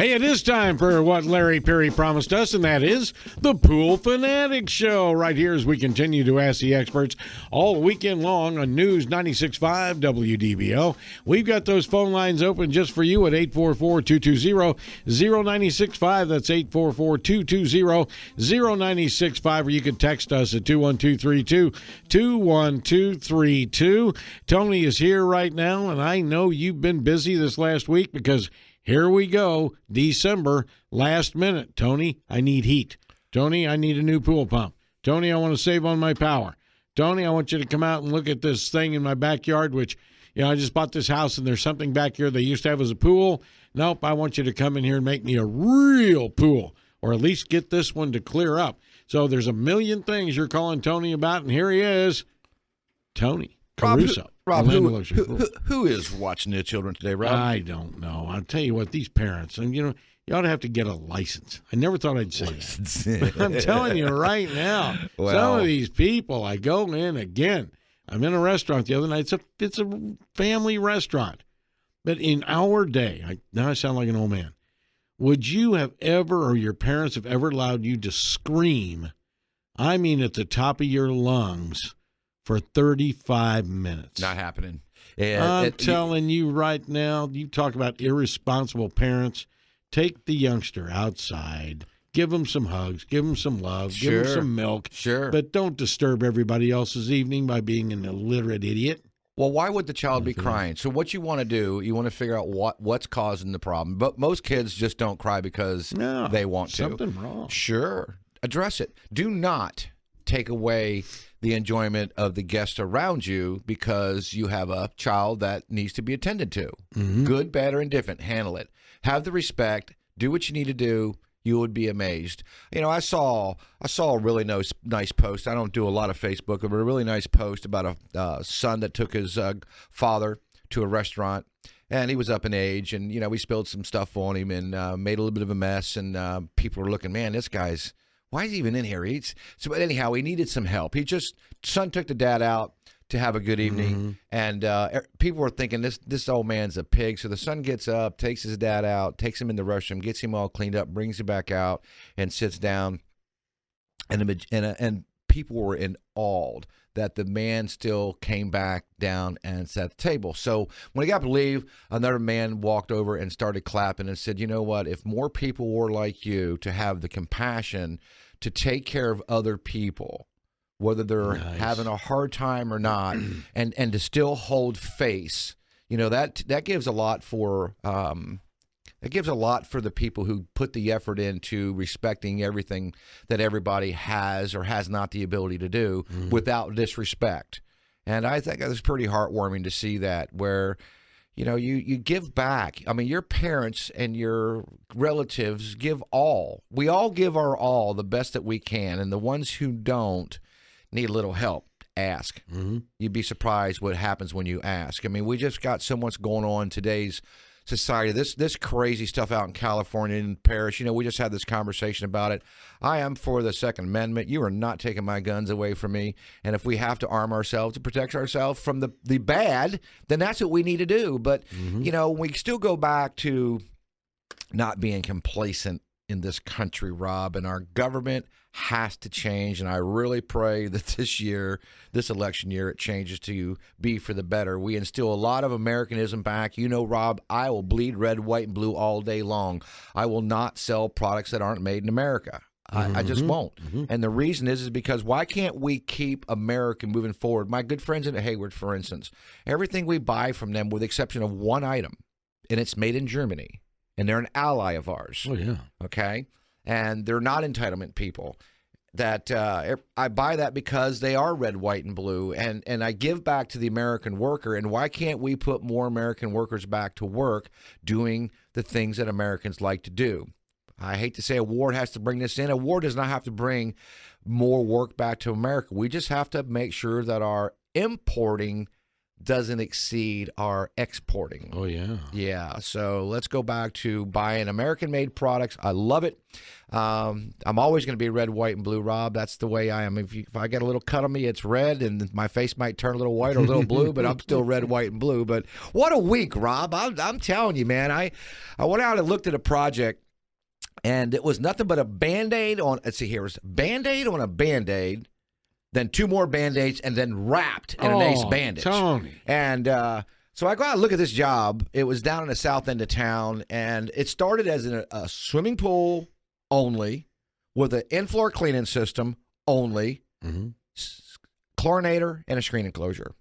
Hey, it is time for what Larry Perry promised us, and that is the Pool Fanatic Show. Right here as we continue to ask the experts all weekend long on News 96.5 WDBO. We've got those phone lines open just for you at 844-220-0965. That's 844-220-0965, or you can text us at 21232-21232. Tony is here right now, and I know you've been busy this last week because here we go, December, last minute. Tony, I need heat. Tony, I need a new pool pump. Tony, I want to save on my power. Tony, I want you to come out and look at this thing in my backyard, which, I just bought this house and there's something back here they used to have as a pool. Nope, I want you to come in here and make me a real pool, or at least get this one to clear up. So there's a million things you're calling Tony about, and here he is, Tony Caruso. Rob, who is watching their children today, Rob? I don't know. I'll tell you what, these parents, and you ought to have to get a license. I never thought I'd say that. I'm telling you right now, some of these people, I go in again. I'm in a restaurant the other night. It's a family restaurant. But in our day, now I sound like an old man, would you have ever, or your parents have ever allowed you to scream, I mean at the top of your lungs, for 35 minutes? Not happening. I'm telling you right now, you talk about irresponsible parents. Take the youngster outside. Give him some hugs. Give him some love. Sure. Give him some milk. Sure. But don't disturb everybody else's evening by being an illiterate idiot. Well, why would the child be crying? So what you want to do, you want to figure out what's causing the problem. But most kids just don't cry because they want to. Something wrong. Sure. Address it. Do not take away the enjoyment of the guests around you because you have a child that needs to be attended to. Mm-hmm. Good, bad, or indifferent. Handle it. Have the respect. Do what you need to do. You would be amazed. I saw a really nice post. I don't do a lot of Facebook, but a really nice post about a son that took his father to a restaurant, and he was up in age, and we spilled some stuff on him and made a little bit of a mess, and people were looking, man, this guy's, why is he even in here? But anyhow, he needed some help. Son took the dad out to have a good evening, and people were thinking this old man's a pig. So the son gets up, takes his dad out, takes him in the restroom, gets him all cleaned up, brings him back out, and sits down. And people were in awe that the man still came back down and sat at the table. So when he got to leave, another man walked over and started clapping and said, you know what, if more people were like you to have the compassion to take care of other people, whether they're having a hard time or not, and to still hold face, that gives a lot for the people who put the effort into respecting everything that everybody has or has not the ability to do without disrespect. And I think it's pretty heartwarming to see that, where you give back. I mean, your parents and your relatives give all. We all give our all, the best that we can, and the ones who don't need a little help, ask. You'd be surprised what happens when you ask. I mean, we just got so much going on in today's society. This crazy stuff out in California and Paris. We just had this conversation about it. I am for the Second Amendment. You are not taking my guns away from me. And if we have to arm ourselves to protect ourselves from the bad, then that's what we need to do. But, we still go back to not being complacent in this country, Rob, and our government has to change, and I really pray that this election year, it changes to be for the better. We instill a lot of Americanism back. Rob, I will bleed red, white, and blue all day long. I will not sell products that aren't made in America. I just won't. And the reason is because why can't we keep America moving forward? My good friends in Hayward, for instance, everything we buy from them, with the exception of one item, and it's made in Germany, and they're an ally of ours. Oh, yeah. Okay? And they're not entitlement people. That I buy that because they are red, white, and blue, and I give back to the American worker. And why can't we put more American workers back to work doing the things that Americans like to do? I hate to say a war has to bring this in. A war does not have to bring more work back to America. We just have to make sure that our importing doesn't exceed our exporting. Oh, yeah. Yeah, so let's go back to buying American-made products. I love it. I'm always going to be red, white, and blue, Rob. That's the way I am. If I get a little cut on me, it's red, and my face might turn a little white or a little blue, but I'm still red, white, and blue. But what a week, Rob. I'm telling you, man. I went out and looked at a project, and it was nothing but a Band-Aid on, let's see here, it was a Band-Aid on a Band-Aid, then 2 more Band-Aids, and then wrapped in an ace bandage. Tony. And so I go out and look at this job. It was down in the south end of town, and it started as a swimming pool only with an in-floor cleaning system only, chlorinator, and a screen enclosure.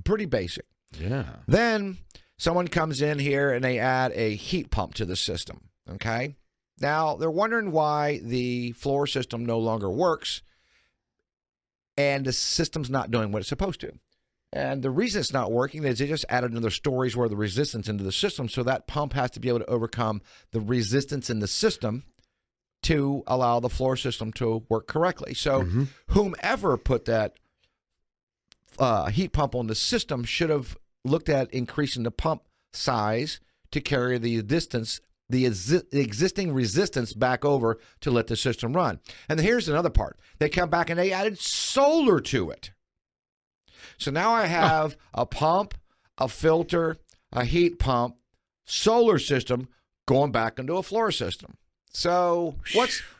Pretty basic. Yeah. Then someone comes in here, and they add a heat pump to the system, okay? Now, they're wondering why the floor system no longer works, and the system's not doing what it's supposed to. And the reason it's not working is they just added another storage where the resistance into the system, so that pump has to be able to overcome the resistance in the system to allow the floor system to work correctly. So whomever put that heat pump on the system should have looked at increasing the pump size to carry the distance, the existing resistance back over to let the system run. And then here's another part. They come back and they added solar to it. So now I have a pump, a filter, a heat pump, solar system going back into a floor system. So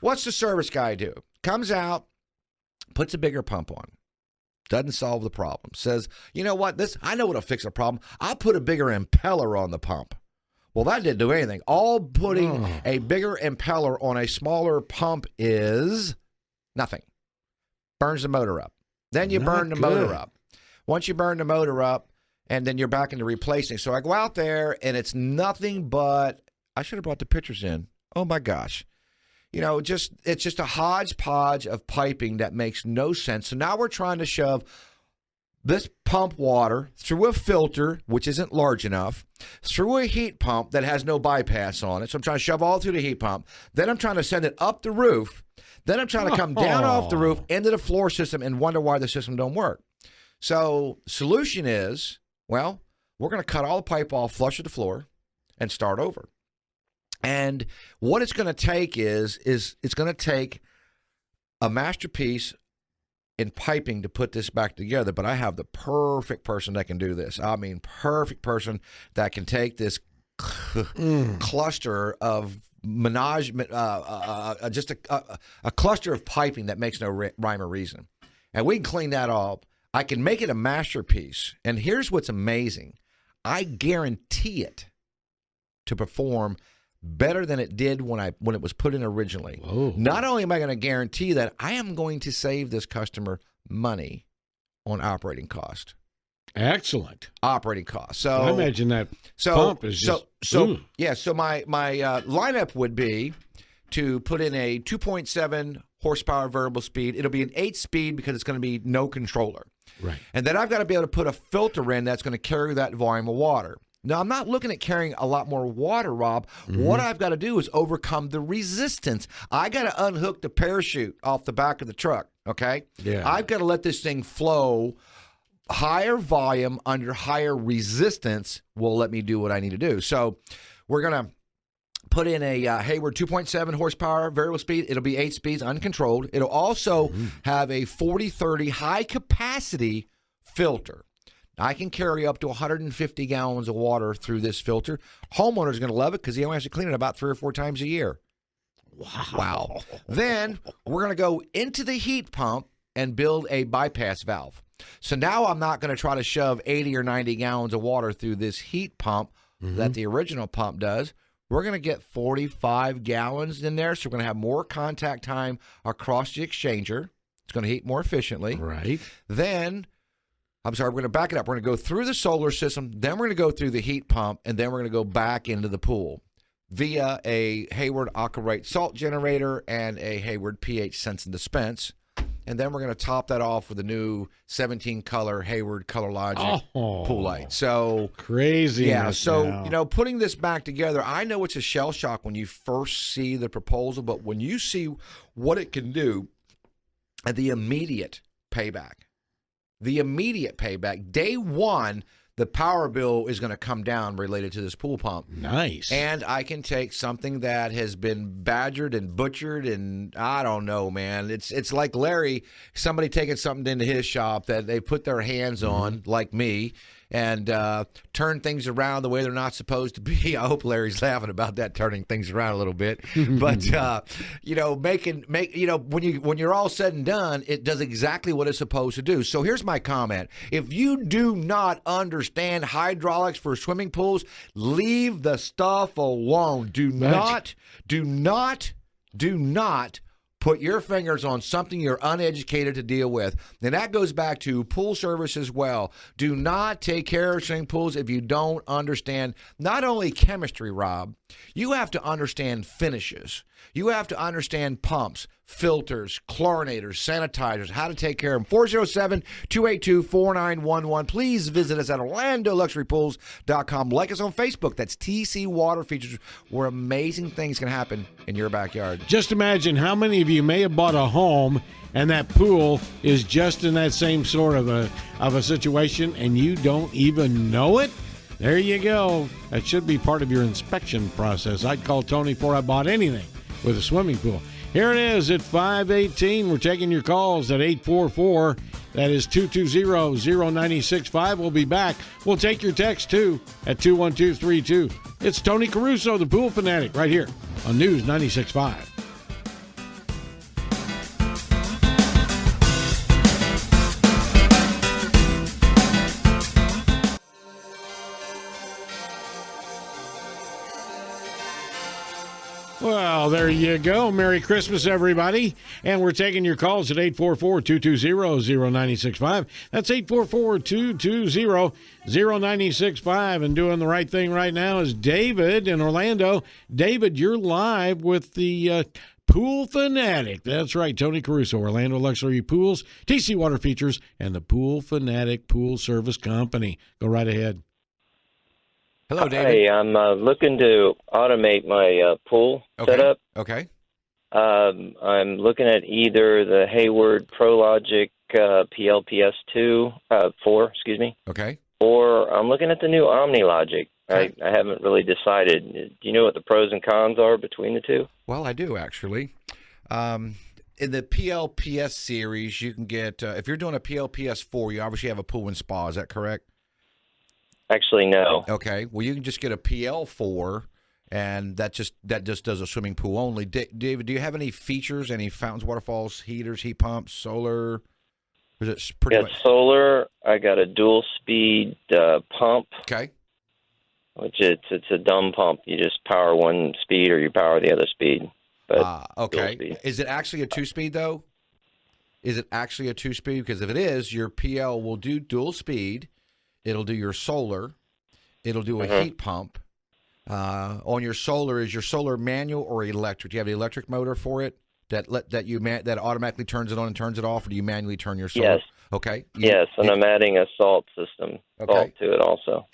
what's the service guy do? Comes out, puts a bigger pump on. Doesn't solve the problem. Says, you know what? I know what'll fix the problem. I'll put a bigger impeller on the pump. Well, that didn't do anything. All putting a bigger impeller on a smaller pump is nothing. Burns the motor up. Then you burn the motor up. Once you burn the motor up, and then you're back into replacing. So I go out there, and it's nothing but, I should have brought the pictures in. Oh, my gosh. You know, it's just a hodgepodge of piping that makes no sense. So now we're trying to shove this pump water through a filter, which isn't large enough, through a heat pump that has no bypass on it. So I'm trying to shove all through the heat pump. Then I'm trying to send it up the roof. Then I'm trying to come down off the roof into the floor system and wonder why the system don't work. So solution is, well, we're going to cut all the pipe off, flush the floor, and start over. And what it's going to take is it's going to take a masterpiece in piping to put this back together, but I have the perfect person that can do this. I mean, perfect person that can take this cluster of just a cluster of piping that makes no rhyme or reason. And we can clean that up. I can make it a masterpiece. And here's what's amazing. I guarantee it to perform better than it did when it was put in originally. Whoa. Not only am I going to guarantee that, I am going to save this customer money on operating cost. Excellent. Operating cost. So I imagine that pump is just... So my lineup would be to put in a 2.7 horsepower variable speed. It'll be an 8-speed because it's going to be no controller. Right. And then I've got to be able to put a filter in that's going to carry that volume of water. Now, I'm not looking at carrying a lot more water, Rob. What I've got to do is overcome the resistance. I got to unhook the parachute off the back of the truck, okay? Yeah. I've got to let this thing flow. Higher volume under higher resistance will let me do what I need to do. So we're going to put in a Hayward 2.7 horsepower variable speed. It'll be 8 speeds, uncontrolled. It'll also have a 40-30 high-capacity filter. I can carry up to 150 gallons of water through this filter. Homeowner's going to love it because he only has to clean it about 3 or 4 times a year. Wow. Then we're going to go into the heat pump and build a bypass valve. So now I'm not going to try to shove 80 or 90 gallons of water through this heat pump that the original pump does. We're going to get 45 gallons in there, so we're going to have more contact time across the exchanger. It's going to heat more efficiently. Right. Then... we're going to back it up. We're going to go through the solar system, then we're going to go through the heat pump, and then we're going to go back into the pool via a Hayward Aquarite salt generator and a Hayward pH sense and dispense. And then we're going to top that off with a new 17-color Hayward Color Logic pool light. So crazy. Yeah, so, putting this back together, I know it's a shell shock when you first see the proposal, but when you see what it can do and the immediate payback, day one, the power bill is going to come down related to this pool pump. Nice. And I can take something that has been badgered and butchered, and I don't know, man. It's like Larry, somebody taking something into his shop that they put their hands on, like me, and turn things around the way they're not supposed to be. I hope Larry's laughing about that, turning things around a little bit. But when you're all said and done, it does exactly what it's supposed to do. So here's my comment: if you do not understand hydraulics for swimming pools, leave the stuff alone. Do not put your fingers on something you're uneducated to deal with. And that goes back to pool service as well. Do not take care of swimming pools if you don't understand not only chemistry, Rob, you have to understand finishes. You have to understand pumps, filters, chlorinators, sanitizers, how to take care of them. 407-282-4911. Please visit us at OrlandoLuxuryPools.com. Like us on Facebook. That's TC Water Features, where amazing things can happen in your backyard. Just imagine how many of you may have bought a home and that pool is just in that same sort of a situation and you don't even know it. There you go. That should be part of your inspection process. I'd call Tony before I bought anything with a swimming pool. Here it is at 5:18. We're taking your calls at 844. That is 220-0965. We'll be back. We'll take your text, too, at 21232. It's Tony Caruso, the Pool Fanatic, right here on News 96.5. Well, there you go. Merry Christmas, everybody. And we're taking your calls at 844-220-0965. That's 844-220-0965. And doing the right thing right now is David in Orlando. David, you're live with the Pool Fanatic. That's right, Tony Caruso, Orlando Luxury Pools, TC Water Features, and the Pool Fanatic Pool Service Company. Go right ahead. Hello, David. Hey, I'm looking to automate my pool setup. Okay. I'm looking at either the Hayward ProLogic PLPS 4, Okay. or I'm looking at the new OmniLogic. Okay. I haven't really decided. Do you know what the pros and cons are between the two? Well, I do, actually. In the PLPS series, you can get, if you're doing a PLPS 4, you obviously have a pool and spa. Is that correct? Actually, no. Okay. Well, you can just get a PL4, and that just does a swimming pool only. David, do you have any features, any fountains, waterfalls, heaters, heat pumps, solar? Is it pretty much solar. I got a dual speed pump. Okay. Which it's a dumb pump. You just power one speed or you power the other speed. But okay. Is it actually a 2-speed, though? Is it actually a 2-speed? Because if it is, your PL will do dual speed. It'll do your solar. It'll do a heat pump. On your solar, is your solar manual or electric? Do you have the electric motor for it that automatically turns it on and turns it off, or do you manually turn your solar? Yes. Okay. Yes, and I'm adding a salt system salt to it also.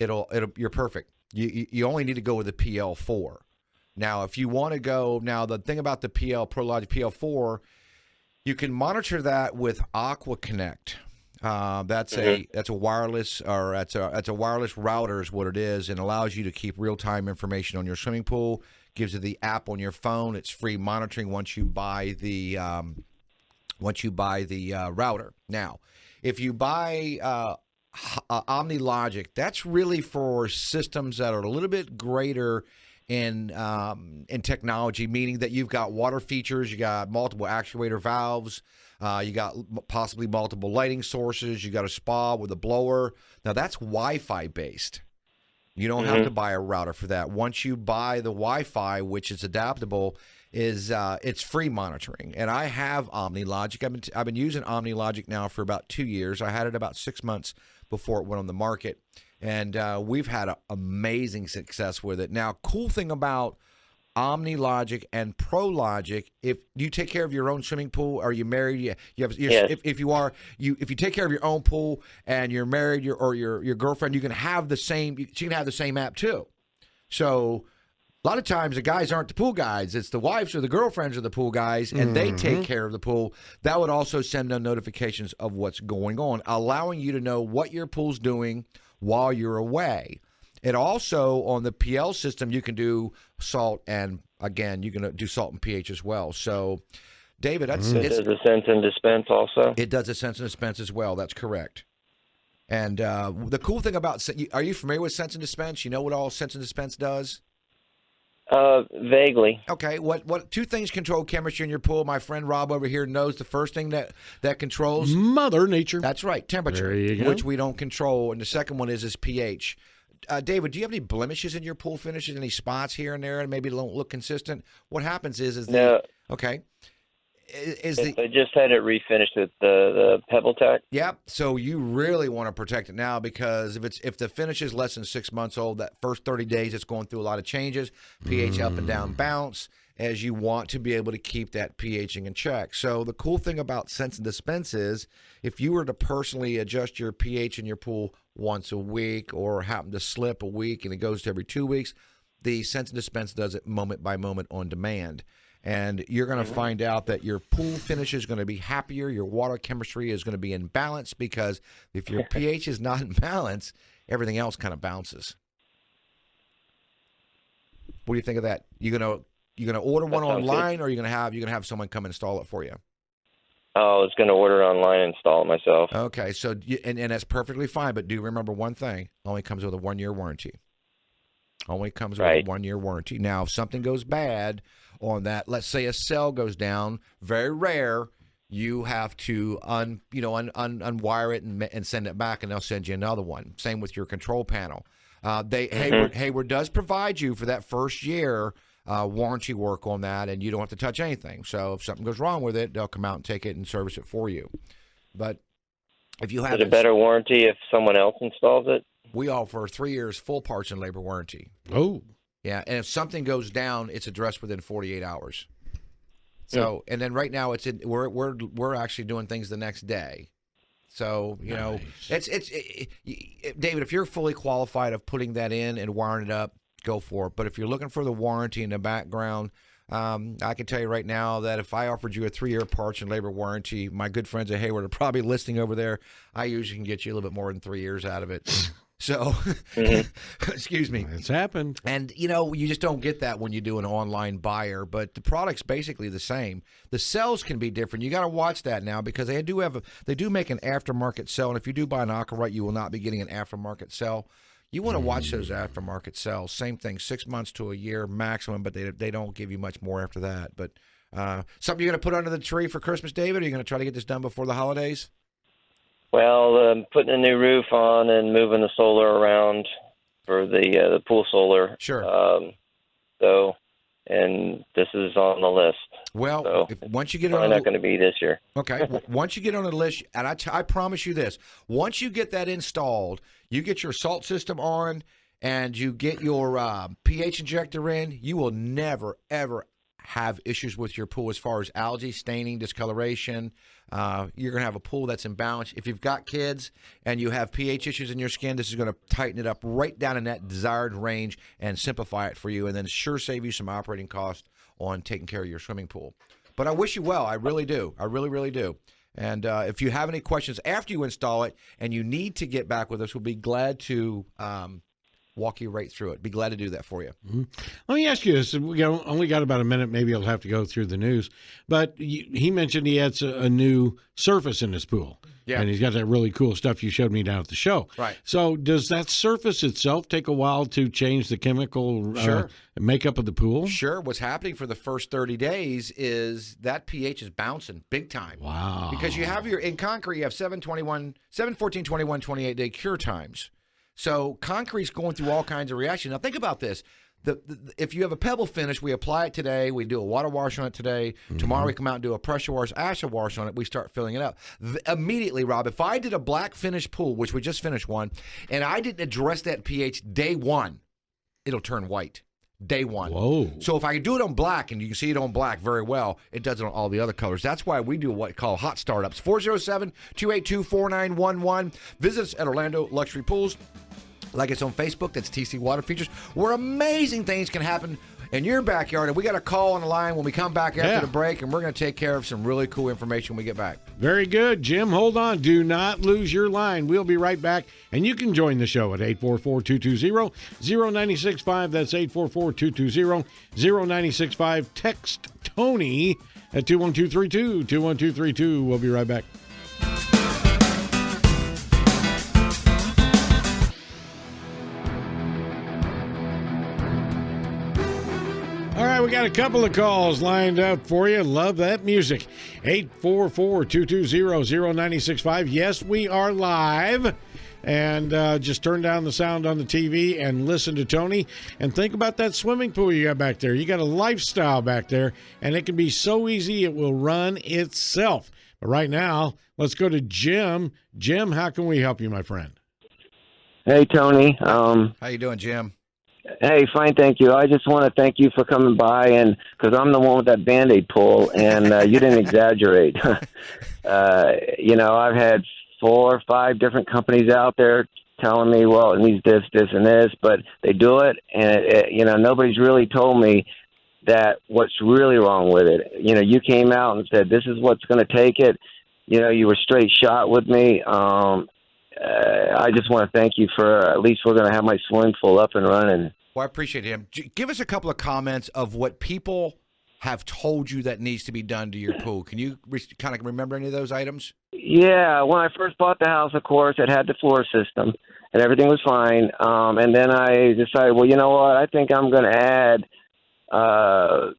You're perfect. You only need to go with the PL4. Now, if you want to go, the thing about the ProLogic PL4, you can monitor that with Aqua Connect. That's a wireless wireless router is what it is, and allows you to keep real-time information on your swimming pool. Gives you the app on your phone. It's free monitoring once you buy the router. Now, if you buy OmniLogic, that's really for systems that are a little bit greater in technology, meaning that you've got water features, you got multiple actuator valves. You got possibly multiple lighting sources. You got a spa with a blower. Now, that's Wi-Fi based. You don't have to buy a router for that. Once you buy the Wi-Fi, which is adaptable, it's free monitoring. And I have OmniLogic. I've been using OmniLogic now for about 2 years. I had it about 6 months before it went on the market. And we've had amazing success with it. Now, cool thing about OmniLogic and ProLogic, if you take care of your own swimming pool, are you married? Yes. If you take care of your own pool and you're married, your girlfriend, you can have the same. She can have the same app too. So A lot of times the guys aren't the pool guys. It's the wives or the girlfriends of the pool guys, and they take care of the pool. That would also send them notifications of what's going on, allowing you to know what your pool's doing while you're away. It also, on the PL system, you can do salt, and again, you can do salt and pH as well. So, David, it does the sense and dispense also? It does a sense and dispense as well. That's correct. And the cool thing about, are you familiar with sense and dispense? You know what all sense and dispense does? Vaguely. Okay, what two things control chemistry in your pool? My friend Rob over here knows the first thing that controls Mother Nature. That's right, temperature, There you go. which we don't control, and the second one is pH. David, do you have any blemishes in your pool finishes? Any spots here and there, and maybe don't look consistent? What happens is No. Okay. I just had it refinished with the Pebble Tech. Yep. So you really want to protect it now, because if the finish is less than 6 months old, that first 30 days it's going through a lot of changes, pH up and down bounce, as you want to be able to keep that pHing in check. So the cool thing about Sense and Dispense is, if you were to personally adjust your pH in your pool once a week, or happen to slip a week and it goes to every 2 weeks, the Sense and Dispense does it moment by moment on demand. And you're going to find out that your pool finish is going to be happier, your water chemistry is going to be in balance, because if your pH is not in balance, everything else kind of bounces. What do you think of that? You gonna order one online, or you're gonna have someone come install it for you? Oh, I was going to order it online and install it myself. Okay, so and that's perfectly fine, but do remember one thing: only comes with a 1-year warranty. Only comes with a 1-year warranty. Now, if something goes bad on that, let's say a cell goes down, very rare, you have to unwire it and send it back, and they'll send you another one. Same with your control panel. Hayward does provide you for that first year warranty work on that, and you don't have to touch anything. So if something goes wrong with it, they'll come out and take it and service it for you. But if you have a better warranty if someone else installs it? We offer 3 years full parts and labor warranty. Oh. Yeah, and if something goes down, it's addressed within 48 hours. So, and then right now we're actually doing things the next day. So, it's David, if you're fully qualified of putting that in and wiring it up, go for it. But if you're looking for the warranty in the background, I can tell you right now that if I offered you a 3-year parts and labor warranty, my good friends at Hayward are probably listening over there. I usually can get you a little bit more than 3 years out of it. So, excuse me. It's happened. And, you just don't get that when you do an online buyer, but the product's basically the same. The cells can be different. You got to watch that now, because they do make an aftermarket cell, and if you do buy an Aquarite, you will not be getting an aftermarket cell. You want to watch those aftermarket cells. Same thing, 6 months to a year maximum, but they don't give you much more after that. But something you're going to put under the tree for Christmas, David? Or are you going to try to get this done before the holidays? Well, putting a new roof on and moving the solar around for the pool solar. Sure. And this is on the list. Well, so once you get probably not going to be this year. Okay. Once you get on the list, and I promise you this: once you get that installed, you get your salt system on, and you get your pH injector in, you will never ever have issues with your pool as far as algae, staining, discoloration. You're going to have a pool that's in balance. If you've got kids and you have pH issues in your skin, this is going to tighten it up right down in that desired range and simplify it for you, and then sure save you some operating costs on taking care of your swimming pool. But I wish you well. I really do. I really, really do. And if you have any questions after you install it and you need to get back with us, we'll be glad to walk you right through it. Be glad to do that for you. Mm-hmm. Let me ask you this. We only got about a minute. Maybe I'll have to go through the news. But he mentioned he had a new surface in his pool. Yeah. And he's got that really cool stuff you showed me down at the show. Right. So does that surface itself take a while to change the chemical makeup of the pool? Sure. What's happening for the first 30 days is that pH is bouncing big time. Wow. Because you have in concrete, you have 7, 14, 21, 28-day cure times. So concrete's going through all kinds of reactions. Now think about this. If you have a pebble finish, we apply it today. We do a water wash on it today. Mm-hmm. Tomorrow we come out and do a pressure wash, acid wash on it. We start filling it up. Immediately, Rob, if I did a black finish pool, which we just finished one, and I didn't address that pH day one, it'll turn white. Day one. Whoa. So if I do it on black, and you can see it on black very well, it does it on all the other colors. That's why we do what we call hot startups. 407-282-4911. Visit us at Orlando Luxury Pools. Like us on Facebook, that's TC Water Features, where amazing things can happen in your backyard. And we got a call on the line when we come back after the break, and we're going to take care of some really cool information when we get back. Very good. Jim, hold on. Do not lose your line. We'll be right back, and you can join the show at 844-220-0965. That's 844-220-0965. Text Tony at 21232, 21232. We'll be right back. All right, we got a couple of calls lined up for you. Love that music. 844-220-0965. Yes, we are live. And just turn down the sound on the TV and listen to Tony. And think about that swimming pool you got back there. You got a lifestyle back there, and it can be so easy it will run itself. But right now, let's go to Jim. Jim, how can we help you, my friend? Hey, Tony. How you doing, Jim? Hey, fine, thank you. I just want to thank you for coming by, and because I'm the one with that Band-Aid pull, and you didn't exaggerate. I've had 4 or 5 different companies out there telling me, well, it needs this, this, and this, but they do it, and nobody's really told me that what's really wrong with it. You came out and said, this is what's going to take it. You were straight shot with me. I just want to thank you for at least we're going to have my swimming pool up and running. Well, I appreciate him. Give us a couple of comments of what people have told you that needs to be done to your pool. Can you kind of remember any of those items? Yeah, when I first bought the house, of course, it had the floor system, and everything was fine. And then I decided, well, you know what? I think I'm going to add a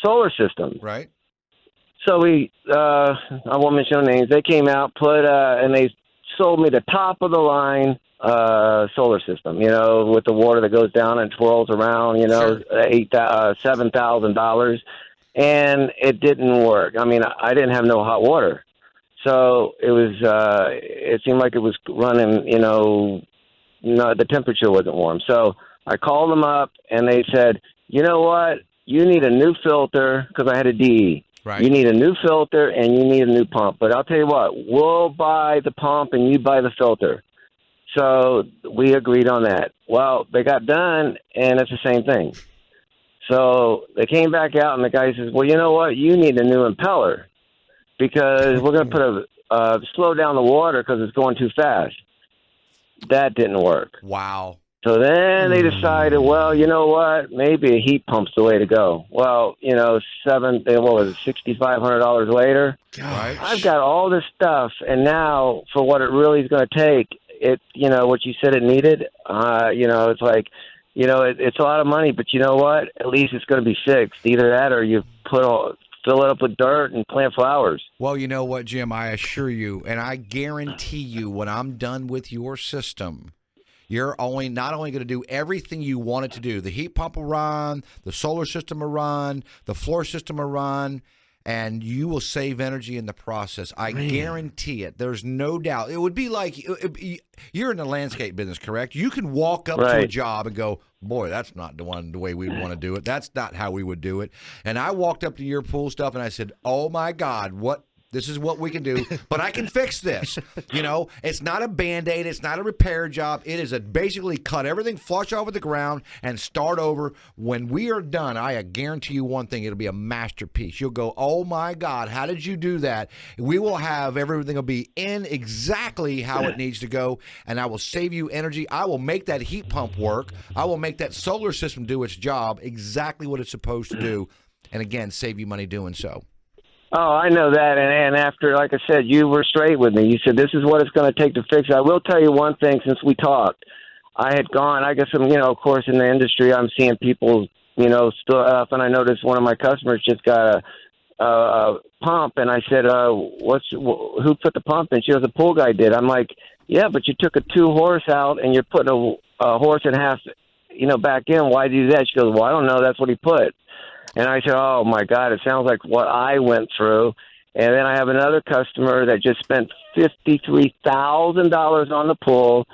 solar system. Right. So I won't mention names. They came out, and they sold me the top of the line solar system. With the water that goes down and twirls around. Sure. $7,000, and it didn't work. I mean, I didn't have no hot water, so it was. It seemed like it was running. The temperature wasn't warm. So I called them up, and they said, you know what? You need a new filter because I had a DE. Right. You need a new filter and you need a new pump. But I'll tell you what, we'll buy the pump and you buy the filter. So we agreed on that. Well, they got done, and it's the same thing. So they came back out, and the guy says, well, you know what? You need a new impeller because we're going to put slow down the water because it's going too fast. That didn't work. Wow. So then they decided, well, you know what? Maybe a heat pump's the way to go. Well, $6,500 later, Right. I've got all this stuff, and now for what it really is going to take, what you said it needed, it's like, it's a lot of money, but you know what? At least it's going to be fixed. Either that or you fill it up with dirt and plant flowers. Well, you know what, Jim? I assure you, and I guarantee you, when I'm done with your system, you're not only going to do everything you want it to do. The heat pump will run, the solar system will run, the floor system will run, and you will save energy in the process. I guarantee it. There's no doubt. It would be like you're in the landscape business, correct? You can walk up to a job and go, boy, that's not the way we'd want to do it. That's not how we would do it. And I walked up to your pool stuff and I said, oh, my God, this is what we can do, but I can fix this. It's not a Band-Aid. It's not a repair job. It is basically cut everything, flush over the ground, and start over. When we are done, I guarantee you one thing, it'll be a masterpiece. You'll go, oh, my God, how did you do that? We will have everything will be in exactly how it needs to go, and I will save you energy. I will make that heat pump work. I will make that solar system do its job exactly what it's supposed to do, and, again, save you money doing so. Oh, I know that, and after, like I said, you were straight with me. You said, this is what it's going to take to fix it. I will tell you one thing, since we talked. I had gone, I guess, of course, in the industry, I'm seeing people, stuff, and I noticed one of my customers just got a pump, and I said, who put the pump in? She goes, the pool guy did. I'm like, yeah, but you took a 2-horse out, and you're putting a horse and a half, back in. Why do that? She goes, well, I don't know. That's what he put. And I said, oh, my God, it sounds like what I went through. And then I have another customer that just spent $53,000 on the pool.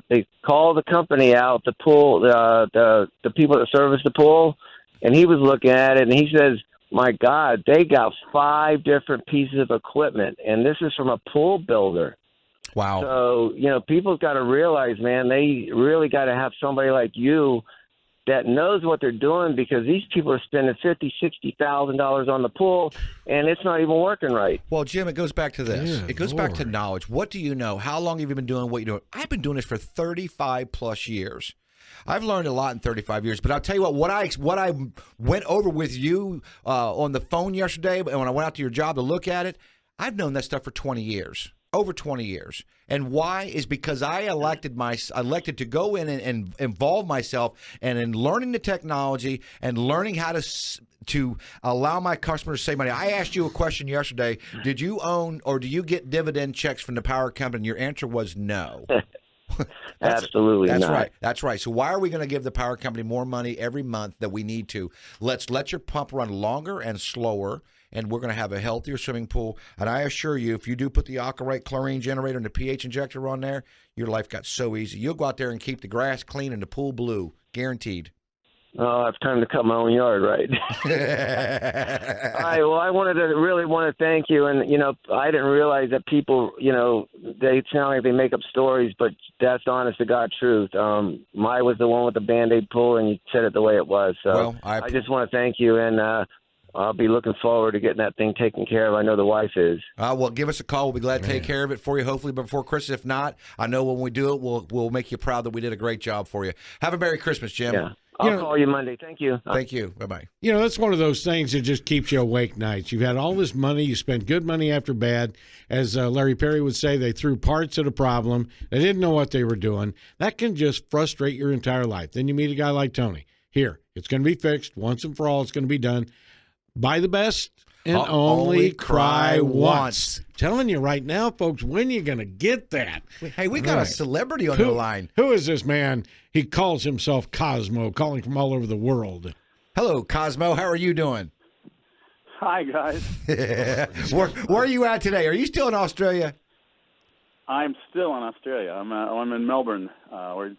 They called the company out, the pool, the people that service the pool, and he was looking at it, and he says, my God, they got 5 different pieces of equipment, and this is from a pool builder. Wow. So, people's got to realize, man, they really got to have somebody like you that knows what they're doing, because these people are spending $50,000-$60,000 on the pool, and it's not even working right. Well, Jim, it goes back to this. Good It goes back to Lord. knowledge. What do you know? How long have you been doing what you're doing? I've been doing this for 35 plus years. I've learned a lot in 35 years, but I'll tell you what I went over with you on the phone yesterday, and when I went out to your job to look at it, I've known that stuff for 20 years. Over 20 years. And why is because I elected to go in and involve myself and in learning the technology and learning how to allow my customers to save money. I asked you a question yesterday. Did you own or do you get dividend checks from the power company? Your answer was no. Absolutely That's not. right. That's right. So why are we going to give the power company more money every month that we need to? Let's let your pump run longer and slower, and we're going to have a healthier swimming pool. And I assure you, if you do put the Aquarite chlorine generator and the pH injector on there, your life got so easy. You'll go out there and keep the grass clean and the pool blue. Guaranteed. Oh, it's time to cut my own yard, right? All right. Well, I really want to thank you. And, I didn't realize that people, they sound like they make up stories, but that's honest to God truth. Mai was the one with the Band-Aid pull, and you said it the way it was. So Well, I just want to thank you, and I'll be looking forward to getting that thing taken care of. I know the wife is. Well, give us a call. We'll be glad to take care of it for you, hopefully before Christmas. If not, I know when we do it, we'll make you proud that we did a great job for you. Have a Merry Christmas, Jim. Yeah. I'll call you Monday. Thank you. Thank you. Bye-bye. That's one of those things that just keeps you awake nights. You've had all this money. You spent good money after bad. As Larry Perry would say, they threw parts at a problem. They didn't know what they were doing. That can just frustrate your entire life. Then you meet a guy like Tony. Here, it's going to be fixed once and for all. It's going to be done. Buy the best and only cry once. Telling you right now, folks, when you going to get that? Hey, we got a celebrity on the line. Who is this man? He calls himself Cosmo, calling from all over the world. Hello, Cosmo. How are you doing? Hi, guys. Where are you at today? Are you still in Australia? I'm still in Australia. I'm in Melbourne.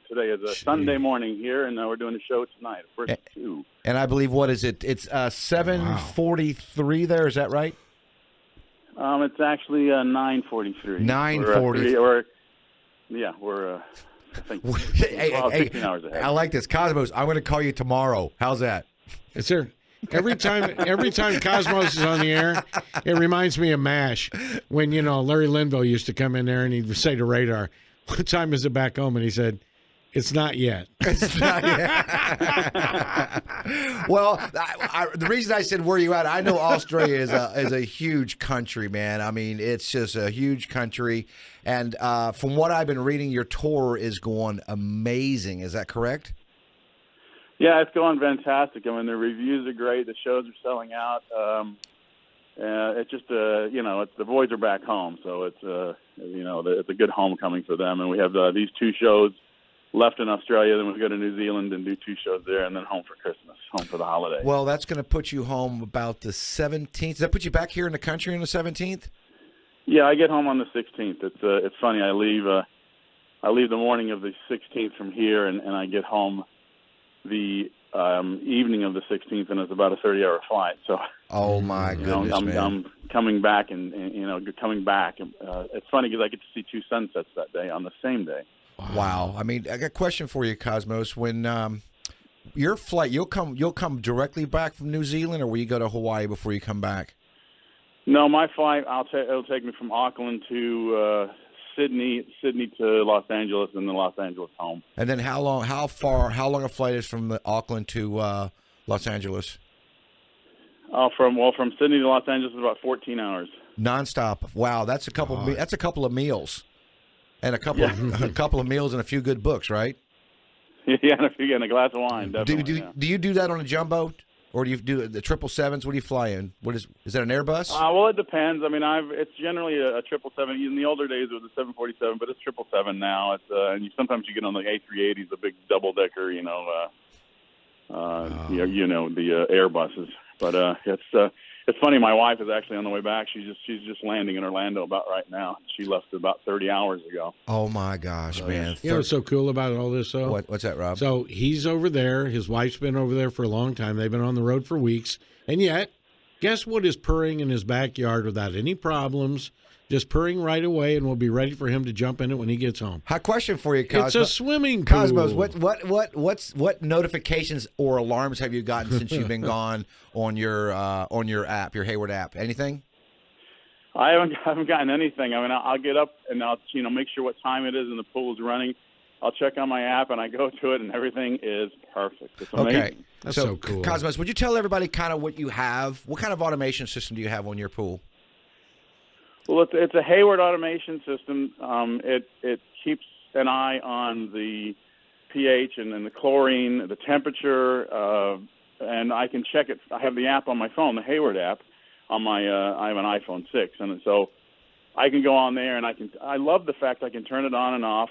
Today is a Sunday morning here, and we're doing a show tonight. First 2. And I believe, what is it? It's 7:43 there. Is that right? It's actually 9:43. 9:40. We're I think 16 hours ahead. I like this, Cosmos. I'm going to call you tomorrow. How's that? Is there every time Cosmos is on the air, it reminds me of MASH when Larry Linville used to come in there and he'd say to Radar, "What time is it back home?" And he said, "It's not yet." It's not yet. Well, the reason I said where you at, I know Australia is a huge country, man. I mean, it's just a huge country. And from what I've been reading, your tour is going amazing. Is that correct? Yeah, it's going fantastic. I mean, the reviews are great. The shows are selling out. It's just, it's the boys are back home, so it's, it's a good homecoming for them. And we have these 2 shows left in Australia, then we'll go to New Zealand and do 2 shows there, and then home for Christmas, home for the holiday. Well, that's going to put you home about the 17th. Does that put you back here in the country on the 17th? Yeah, I get home on the 16th. It's funny. I leave the morning of the 16th from here, and I get home the evening of the 16th, and it's about a 30-hour flight. So, oh my goodness, man! I'm coming back, and coming back. It's funny because I get to see 2 sunsets that day on the same day. Wow. I mean, I got a question for you, Cosmos. When your flight, you'll come directly back from New Zealand, or will you go to Hawaii before you come back? No, my flight, it'll take me from Auckland to Sydney to Los Angeles, and then Los Angeles home. And then how long a flight is from Auckland to Los Angeles? From Sydney to Los Angeles is about 14 hours. Nonstop. Wow, that's a couple of meals. And a couple of meals and a few good books, right? Yeah, and a glass of wine. Definitely, do you do that on a jumbo, or do you do the 777s? What do you fly in? Is that an Airbus? Well, it depends. I mean, it's generally a 777. In the older days, it was a 747, but it's 777 now. It's and sometimes you get on the A380s, the big double decker, the Airbuses. But it's funny. My wife is actually on the way back. She's just landing in Orlando about right now. She left about 30 hours ago. Oh my gosh, man! You know what's so cool about all this, though? What's that, Rob? So he's over there. His wife's been over there for a long time. They've been on the road for weeks, and yet, guess what is purring in his backyard without any problems? just purring right away, and we'll be ready for him to jump in it when he gets home. Question for you, Cosmo. It's a swimming pool. Cosmos, what notifications or alarms have you gotten since you've been gone on your app, your Hayward app? Anything? I haven't gotten anything. I mean, I'll get up and I'll make sure what time it is and the pool is running. I'll check on my app and I go to it and everything is perfect. It's amazing. Okay, that's so cool. Cosmos, would you tell everybody kind of what you have? What kind of automation system do you have on your pool? Well, it's a Hayward automation system. It keeps an eye on the pH and the chlorine, the temperature, and I can check it. I have the app on my phone, the Hayward app, on my. I have an iPhone 6, and so I can go on there and I love the fact I can turn it on and off.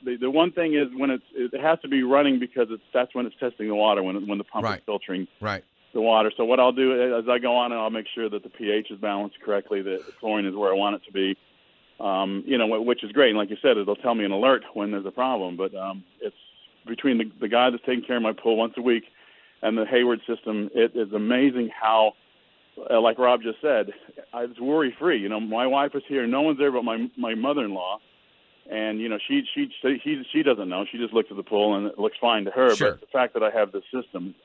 The one thing is when it has to be running because that's when it's testing the water when the pump is filtering. Right. The water. So what I'll do is I go on and I'll make sure that the pH is balanced correctly, that the chlorine is where I want it to be, which is great. And like you said, it'll tell me an alert when there's a problem. But it's between the guy that's taking care of my pool once a week and the Hayward system, it is amazing how, like Rob just said, it's worry-free. My wife is here. No one's there but my mother-in-law. And, she doesn't know. She just looks at the pool and it looks fine to her. Sure. But the fact that I have this system,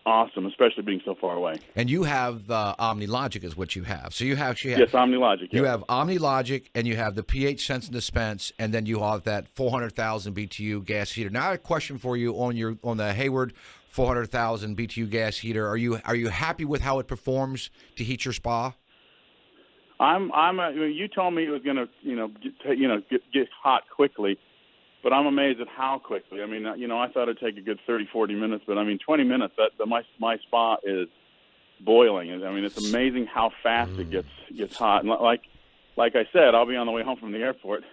awesome, especially being so far away. And you have OmniLogic is what you have. So you actually have... Yes, OmniLogic. You have OmniLogic, and you have the pH sense and dispense, and then you have that 400,000 BTU gas heater. Now, I have a question for you on the Hayward 400,000 BTU gas heater. Are you happy with how it performs to heat your spa? You told me it was going to get hot quickly. But I'm amazed at how quickly. I mean, I thought it'd take a good 30, 40 minutes, but 20 minutes. My spa is boiling. I mean, it's amazing how fast it gets hot. And like I said, I'll be on the way home from the airport,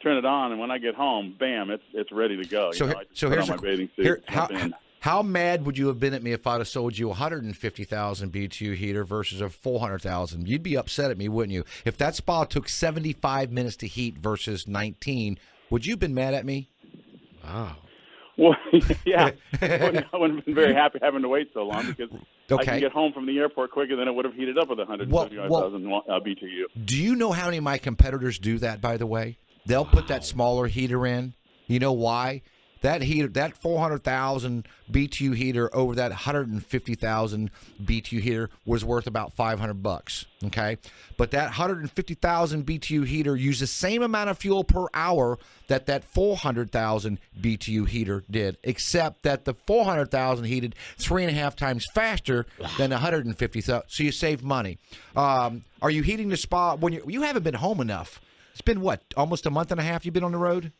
turn it on, and when I get home, bam, it's ready to go. So here's my bathing suit. How mad would you have been at me if I'd have sold you a 150,000 BTU heater versus a 400,000? You'd be upset at me, wouldn't you? If that spa took 75 minutes to heat versus 19. Would you have been mad at me? Wow. Well, yeah. I wouldn't have been very happy having to wait so long because I can get home from the airport quicker than it would have heated up with 175,000 BTU. Do you know how many of my competitors do that, by the way? They'll put that smaller heater in. You know why? That heater, that 400,000 BTU heater over that 150,000 BTU heater was worth about $500. Okay, but that 150,000 BTU heater used the same amount of fuel per hour that 400,000 BTU heater did, except that the 400,000 heated 3.5 times faster than 150,000. So you save money. Are you heating the spa when you haven't been home enough? It's been what, almost a month and a half you've been on the road?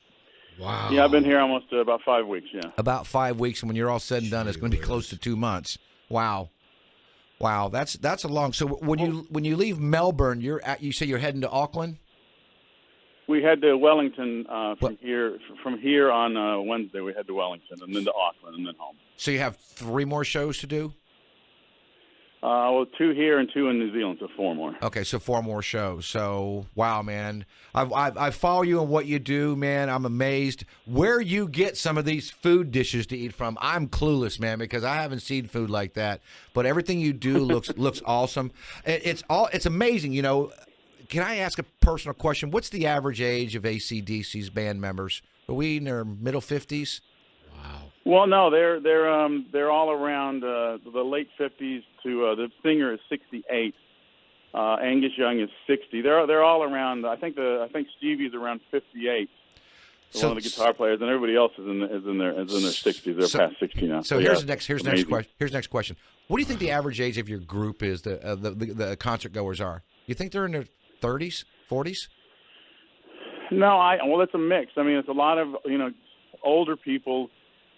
Wow. Yeah, I've been here almost about 5 weeks, yeah. About 5 weeks, and when you're all said and done, it's going to be close to 2 months. Wow. That's a long. So when you leave Melbourne, you say you're heading to Auckland? We head to Wellington from here on Wednesday. We head to Wellington and then to Auckland and then home. So you have 3 more shows to do? 2 here and 2 in New Zealand, so 4 more. Okay, so 4 more shows. So, wow, man. I follow you on what you do, man. I'm amazed. Where you get some of these food dishes to eat from, I'm clueless, man, because I haven't seen food like that. But everything you do looks awesome. It's amazing, Can I ask a personal question? What's the average age of AC/DC's band members? Are we in their middle 50s? Wow. Well, no, they're all around the late 50s to the singer is 68. Angus Young is 60. They're all around. I think Stevie's around 58. So one of the guitar players, and everybody else is in their 60s. They're past 60 now. So here's the next question. What do you think the average age of your group is? The concert goers are. You think they're in their 30s, 40s? No, well, it's a mix. I mean, it's a lot of older people,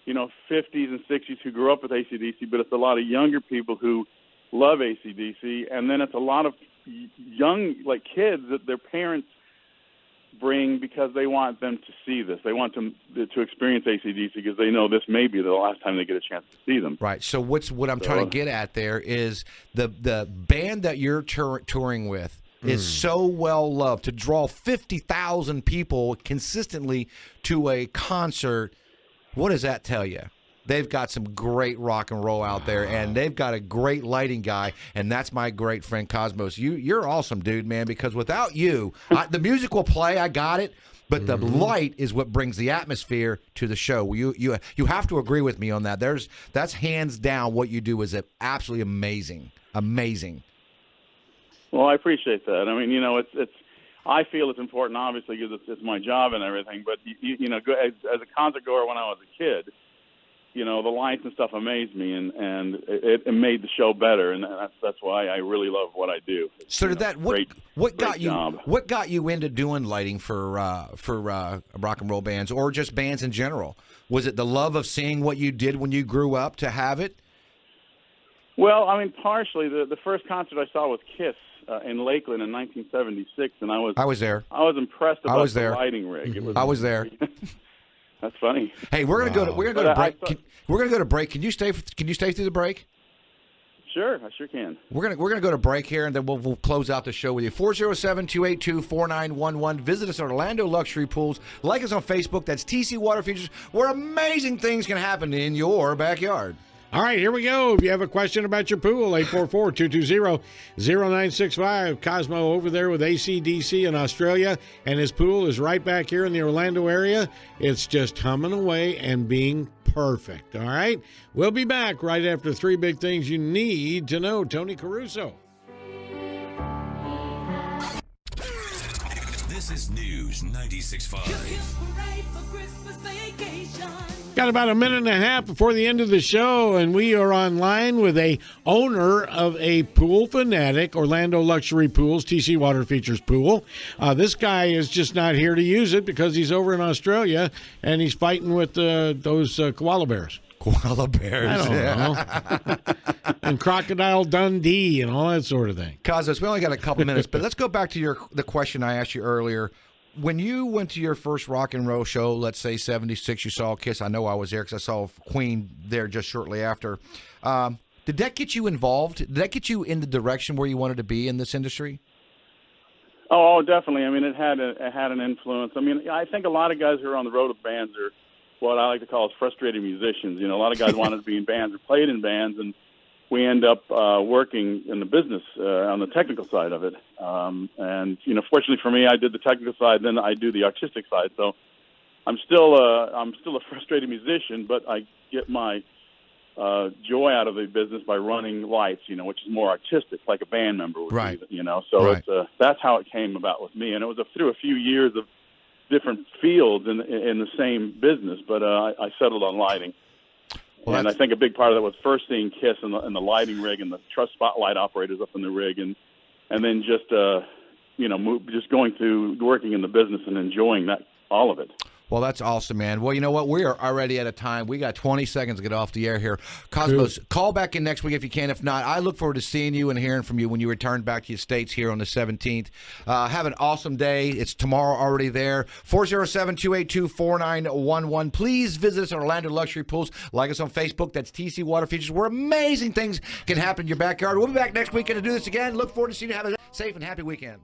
50s and 60s who grew up with AC/DC, but it's a lot of younger people who love AC/DC, and then it's a lot of young kids that their parents bring because they want them to see this. They want them to experience AC/DC because they know this may be the last time they get a chance to see them. Right. So what I'm trying to get at there is the band that you're touring with is so well loved. To draw 50,000 people consistently to a concert, what does that tell you? they've got some great rock and roll out there, and they've got a great lighting guy, and that's my great friend Cosmos. You're awesome, dude, man, because without you, the music will play, I got it, but the light is what brings the atmosphere to the show. You have to agree with me on that. That's hands down what you do is absolutely amazing. Amazing. Well, I appreciate that. I mean, it's I feel it's important, obviously, because it's my job and everything. But as a concert goer when I was a kid, the lights and stuff amazed me, and it made the show better, and that's why I really love what I do. So what got you into doing lighting for rock and roll bands or just bands in general? Was it the love of seeing what you did when you grew up to have it? Well, I mean, partially. The first concert I saw was Kiss in Lakeland in 1976, and I was there. I was impressed about the lighting rig. I was there. That's funny. Hey, we're gonna go to break. We're gonna go to break. Can you stay through the break? Sure, I sure can. We're gonna go to break here, and then we'll close out the show with you. 407-282-4911. Visit us at Orlando Luxury Pools. Like us on Facebook. That's TC Water Features, where amazing things can happen in your backyard. All right, here we go. If you have a question about your pool, 844-220-0965. Cosmo over there with AC/DC in Australia, and his pool is right back here in the Orlando area. It's just humming away and being perfect. All right? We'll be back right after 3 big things you need to know. Tony Caruso. This is News 96.5. Got about a minute and a half before the end of the show, and we are online with a owner of a Pool Fanatic, Orlando Luxury Pools, TC Water Features pool. This guy is just not here to use it because he's over in Australia, and he's fighting with those koala bears. Koala bears. I don't know. And Crocodile Dundee and all that sort of thing. Cosmos, we only got a couple minutes, but let's go back to the question I asked you earlier. When you went to your first rock and roll show, let's say 76, you saw Kiss. I know I was there because I saw Queen there just shortly after. Did that get you involved? Did that get you in the direction where you wanted to be in this industry? Oh, definitely. I mean, it had an influence. I mean, I think a lot of guys who are on the road with bands are what I like to call as frustrated musicians. A lot of guys wanted to be in bands or played in bands, and we end up working in the business on the technical side of it. And fortunately for me, I did the technical side, then I do the artistic side. So I'm still a frustrated musician, but I get my joy out of the business by running lights, which is more artistic, like a band member would right. do. So right. That's how it came about with me, and it was through a few years of different fields in the same business, but I settled on lighting. Well, and I think a big part of that was first seeing Kiss and the lighting rig and the truss spotlight operators up in the rig, and then just just going through working in the business and enjoying all of it. Well, that's awesome, man. Well, you know what? We are already out of time. We got 20 seconds to get off the air here. Cosmos, call back in next week if you can. If not, I look forward to seeing you and hearing from you when you return back to your states here on the 17th. Have an awesome day. It's tomorrow already there. 407-282-4911. Please visit us at Orlando Luxury Pools. Like us on Facebook. That's TC Water Features, where amazing things can happen in your backyard. We'll be back next weekend to do this again. Look forward to seeing you. Have a safe and happy weekend.